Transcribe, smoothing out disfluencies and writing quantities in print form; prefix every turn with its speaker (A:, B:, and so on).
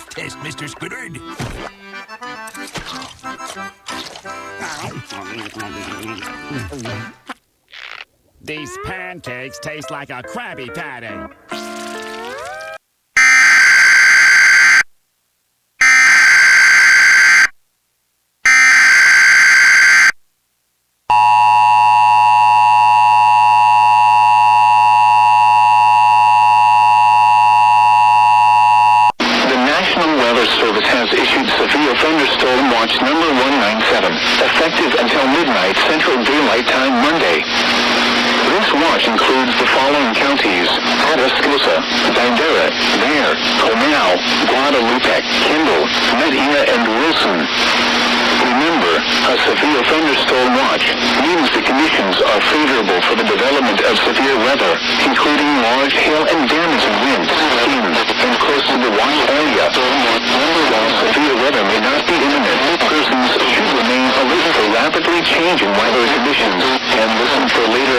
A: first test, Mr. Squidward.
B: These pancakes taste like a Krabby Patty.
C: Service has issued severe thunderstorm watch number 197, effective until midnight Central Daylight Time Monday. This watch includes the following counties: Atascosa, Bandera, Bexar, Comal, Guadalupe, Kendall, Medina, and Wilson. Remember, a severe thunderstorm watch means the conditions are favorable for the development of severe weather, including large hail and damaging winds in and close to the watch area. While severe weather may not be imminent, persons should remain alert for rapidly changing weather conditions and listen for later